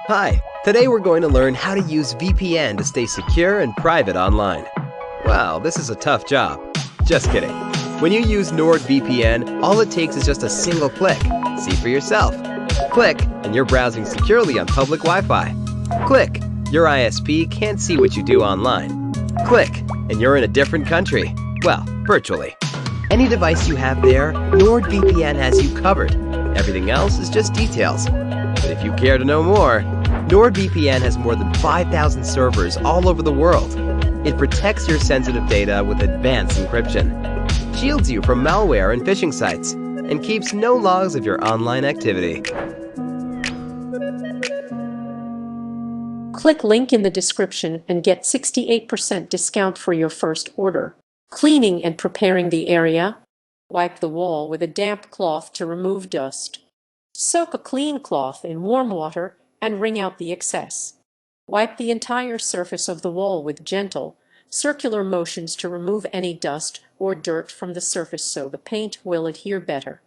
Hi, today we're going to learn how to use VPN to stay secure and private online. Wow, this is a tough job. Just kidding. When you use NordVPN, all it takes is just a single click. See for yourself. Click, and you're browsing securely on public Wi-Fi. Click, your ISP can't see what you do online. Click, and you're in a different country. Well, virtually. Any device you have there, NordVPN has you covered. Everything else is just details. But if you care to know more, NordVPN has more than 5,000 servers all over the world. It protects your sensitive data with advanced encryption, shields you from malware and phishing sites, and keeps no logs of your online activity. Click link in the description and get 68% discount for your first order. Cleaning and preparing the area. Wipe the wall with a damp cloth to remove dust. Soak a clean cloth in warm water and wring out the excess. Wipe the entire surface of the wall with gentle, circular motions to remove any dust or dirt from the surface so the paint will adhere better.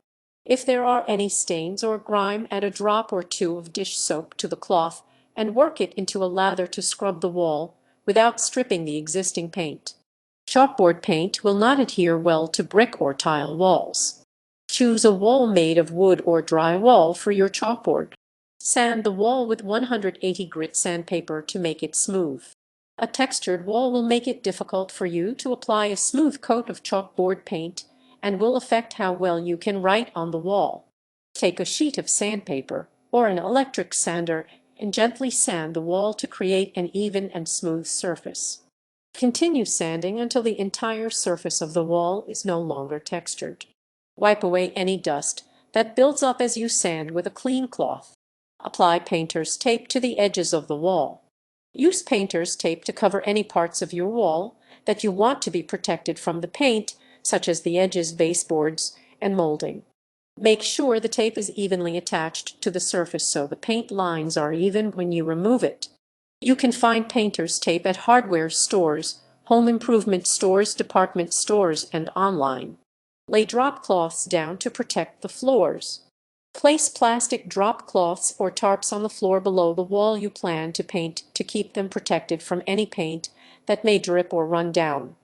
If there are any stains or grime, add a drop or two of dish soap to the cloth and work it into a lather to scrub the wall without stripping the existing paint. Chalkboard paint will not adhere well to brick or tile walls. Choose a wall made of wood or drywall for your chalkboard. Sand the wall with 180 grit sandpaper to make it smooth. A textured wall will make it difficult for you to apply a smooth coat of chalkboard paint and will affect how well you can write on the wall. Take a sheet of sandpaper or an electric sander and gently sand the wall to create an even and smooth surface. Continue sanding until the entire surface of the wall is no longer textured. Wipe away any dust that builds up as you sand with a clean cloth. Apply painter's tape to the edges of the wall. Use painter's tape to cover any parts of your wall that you want to be protected from the paint, such as the edges, baseboards, and molding. Make sure the tape is evenly attached to the surface so the paint lines are even when you remove it. You can find painter's tape at hardware stores, home improvement stores, department stores, and online. Lay drop cloths down to protect the floors. Place plastic drop cloths or tarps on the floor below the wall you plan to paint to keep them protected from any paint that may drip or run down.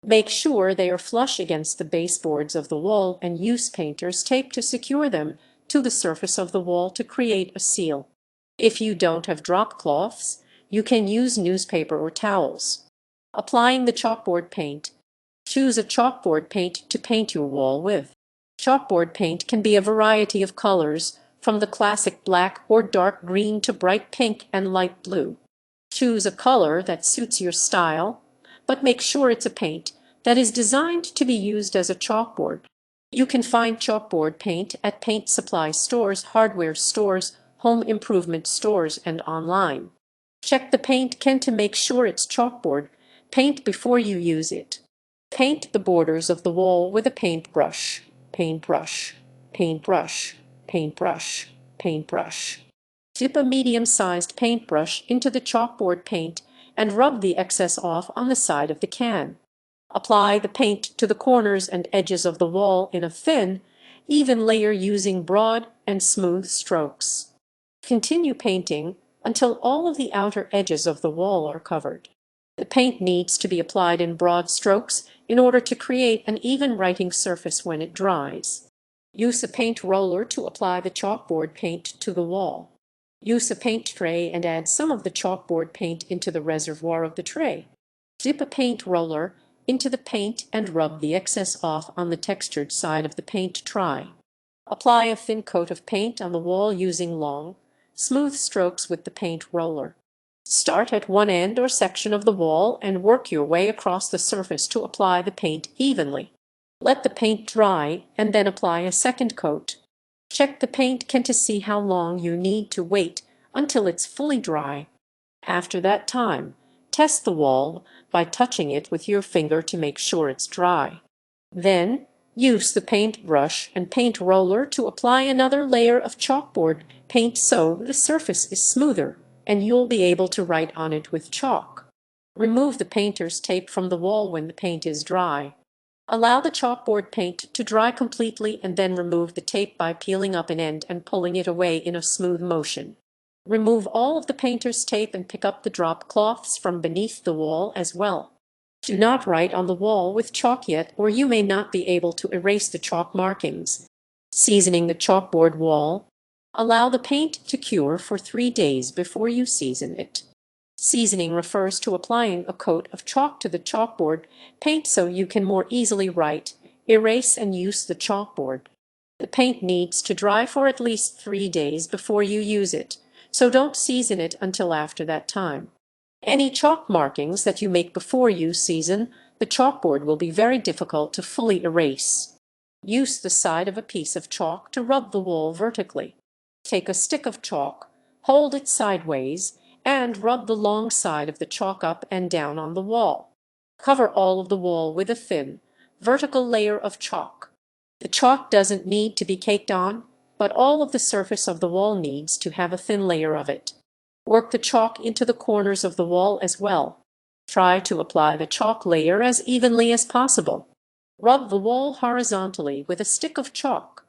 Make sure they are flush against the baseboards of the wall and use painter's tape to secure them to the surface of the wall to create a seal. If you don't have drop cloths, you can use newspaper or towels. Applying the chalkboard paint. Choose a chalkboard paint to paint your wall with. Chalkboard paint can be a variety of colors, from the classic black or dark green to bright pink and light blue. Choose a color that suits your style, but make sure it's a paint that is designed to be used as a chalkboard. You can find chalkboard paint at paint supply stores, hardware stores, home improvement stores, and online. Check the paint can to make sure it's chalkboard paint before you use it. Paint the borders of the wall with a paintbrush. Paintbrush, paintbrush, paintbrush, paintbrush. Dip a medium-sized paintbrush into the chalkboard paint and rub the excess off on the side of the can. Apply the paint to the corners and edges of the wall in a thin, even layer using broad and smooth strokes. Continue painting until all of the outer edges of the wall are covered. The paint needs to be applied in broad strokes in order to create an even writing surface when it dries. Use a paint roller to apply the chalkboard paint to the wall. Use a paint tray and add some of the chalkboard paint into the reservoir of the tray. Dip a paint roller into the paint and rub the excess off on the textured side of the paint tray. Apply a thin coat of paint on the wall using long, smooth strokes with the paint roller. Start at one end or section of the wall and work your way across the surface to apply the paint evenly. Let the paint dry and then apply a second coat. Check the paint can to see how long you need to wait until it's fully dry. After that time, test the wall by touching it with your finger to make sure it's dry. Then, use the paintbrush and paint roller to apply another layer of chalkboard paint so the surface is smoother and you'll be able to write on it with chalk. Remove the painter's tape from the wall when the paint is dry. Allow the chalkboard paint to dry completely and then remove the tape by peeling up an end and pulling it away in a smooth motion. Remove all of the painter's tape and pick up the drop cloths from beneath the wall as well. Do not write on the wall with chalk yet, or you may not be able to erase the chalk markings. Seasoning the chalkboard wall. Allow the paint to cure for 3 days before you season it. Seasoning refers to applying a coat of chalk to the chalkboard paint so you can more easily write, erase, and use the chalkboard. The paint needs to dry for at least 3 days before you use it, so don't season it until after that time. Any chalk markings that you make before you season the chalkboard will be very difficult to fully erase. Use the side of a piece of chalk to rub the wall vertically. Take a stick of chalk, hold it sideways, and rub the long side of the chalk up and down on the wall. Cover all of the wall with a thin, vertical layer of chalk. The chalk doesn't need to be caked on, but all of the surface of the wall needs to have a thin layer of it. Work the chalk into the corners of the wall as well. Try to apply the chalk layer as evenly as possible. Rub the wall horizontally with a stick of chalk.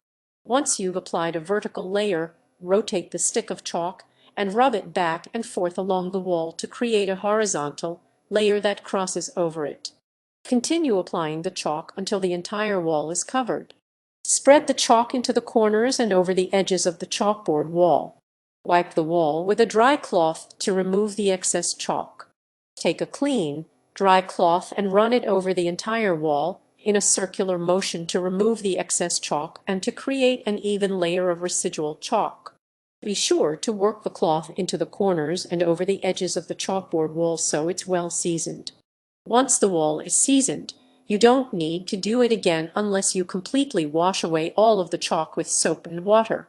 Once you've applied a vertical layer, rotate the stick of chalk and rub it back and forth along the wall to create a horizontal layer that crosses over it. Continue applying the chalk until the entire wall is covered. Spread the chalk into the corners and over the edges of the chalkboard wall. Wipe the wall with a dry cloth to remove the excess chalk. Take a clean, dry cloth and run it over the entire wall in a circular motion to remove the excess chalk and to create an even layer of residual chalk. Be sure to work the cloth into the corners and over the edges of the chalkboard wall so it's well seasoned. Once the wall is seasoned, you don't need to do it again unless you completely wash away all of the chalk with soap and water.